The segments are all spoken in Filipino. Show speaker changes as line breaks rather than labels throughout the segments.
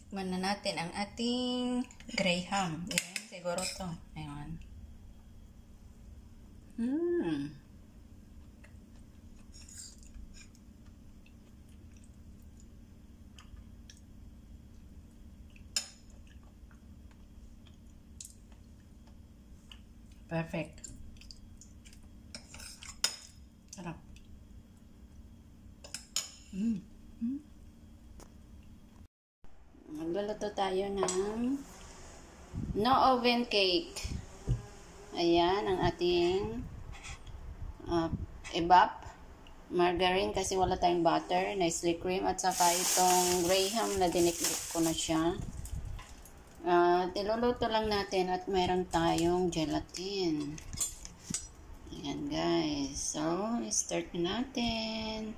Tikman na natin ang ating graham. Ganyan siguro to. Ayan. Perfect. Sarap. Magluluto tayo ng no oven cake. Ayan ang ating evap margarine kasi wala tayong butter, Nestle cream at saka itong graham na dinikdik ko na siya. Iluluto lang natin at mayroon tayong gelatin. Ayan guys. So, start natin.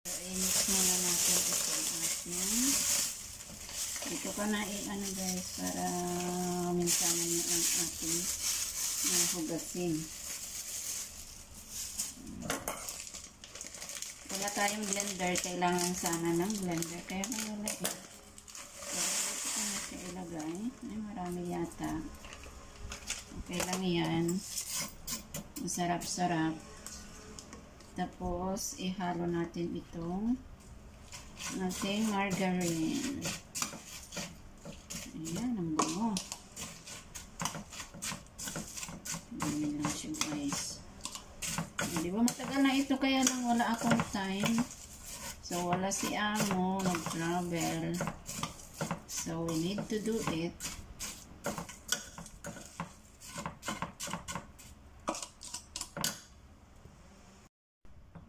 I-mix muna natin itong ating. Ito ko na i-ano guys para minsanan nyo ang ating hugasin. Wala tayong blender. Kailangan sana ng blender. Kaya wala eh. Ilagay. Ay, marami yata. Okay lang yan. Masarap-sarap. Tapos, ihalo natin itong ating margarine. Ayan, ang bango. Ganyan lang siya guys. Di ba matagal na ito kaya lang wala akong time. So, wala si Amo. Nag-travel. So, we need to do it.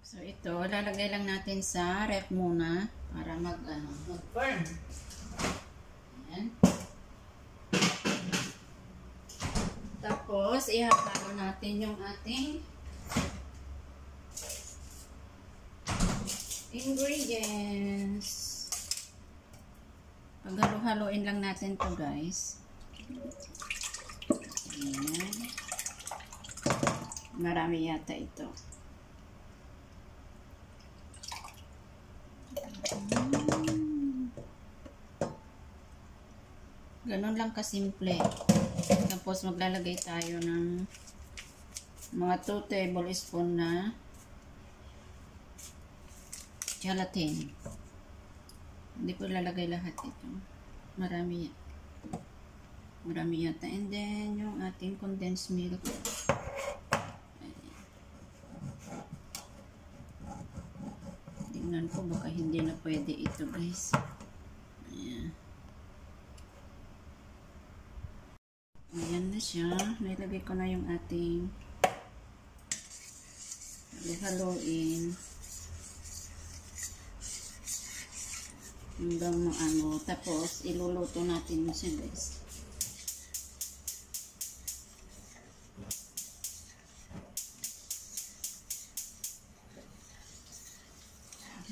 So, ito, lalagay lang natin sa ref muna para mag-burn. Ayan. Tapos, ihalo natin yung ating ingredients. Paghalo-haloin lang natin to guys. Ayan. Marami yata ito. Ganon lang kasimple. Tapos maglalagay tayo ng mga 2 tablespoon na gelatin. Hindi ko lalagay lahat ito. Marami yata. And then, yung ating condensed milk. Tingnan ko, baka hindi na pwede ito, guys. Ayan. Ayan na siya. Nailagay ko na yung ating haluin. Hanggang tapos iluluto natin siya guys.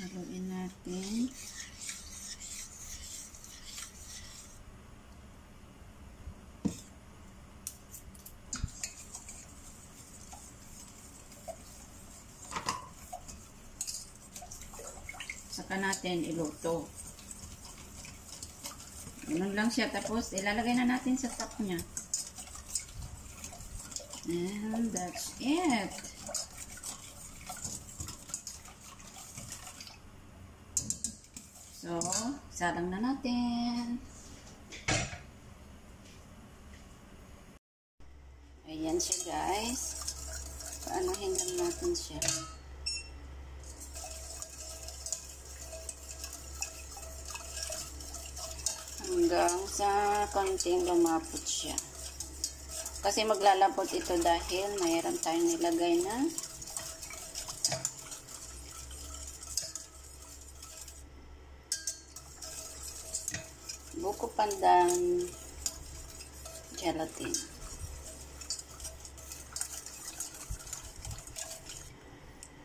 Haluin natin. Saka natin iluto. Ganun lang siya. Tapos, ilalagay na natin sa top niya. And that's it. So, salang na natin. Ayan siya guys. Paanohin lang natin siya. Hanggang sa konting lumapot siya. Kasi maglalapot ito dahil mayroon tayong nilagay na buko pandan gelatin.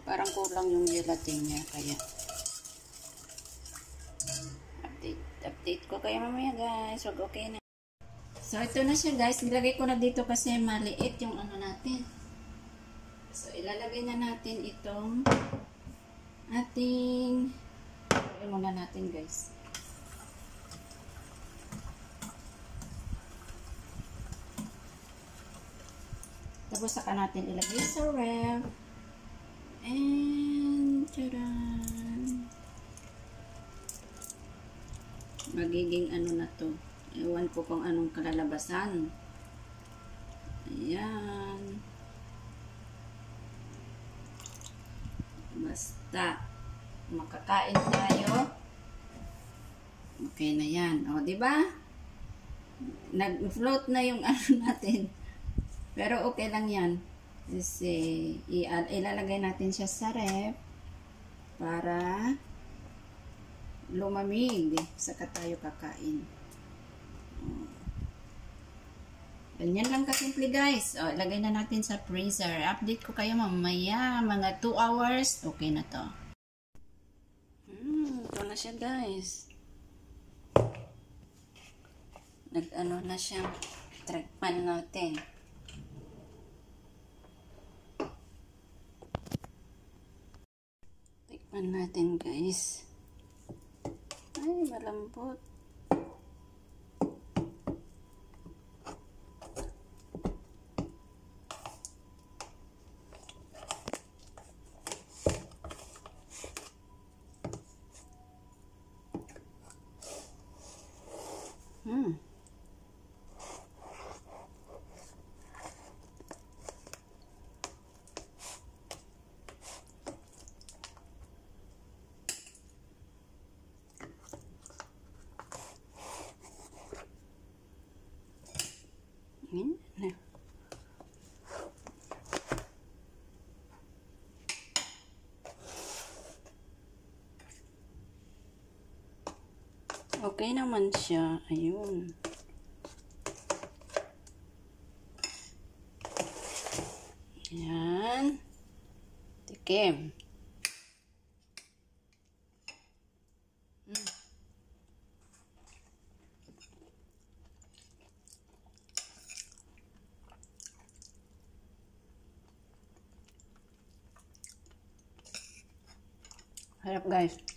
Parang kulang yung gelatin niya kaya update ko kayo mamaya guys. Wag okay na. So ito na siya guys. Nilagay ko na dito kasi maliit yung ano natin. So ilalagay na natin itong ating muna natin guys. Tapos saka natin ilagay sa ref. And, tadaan! Magiging ano na to. Ewan ko kung anong kalalabasan. Ayan. Basta, makakain tayo. Okay na yan. O, diba? Nag-float na yung ano natin. Pero okay lang yan. Kasi, ilalagay natin siya sa ref para lumamig. Saka tayo kakain. Ganyan lang kasimple guys. O, ilagay na natin sa freezer. Update ko kayo mamaya. Mga 2 hours. Okay na to. Ito na siya guys. Nag-ano na siya. Trackpan natin. Tikman natin guys. Ay, malambot. Okay naman siya. Ayun. Ayan. Tikim. Harap guys.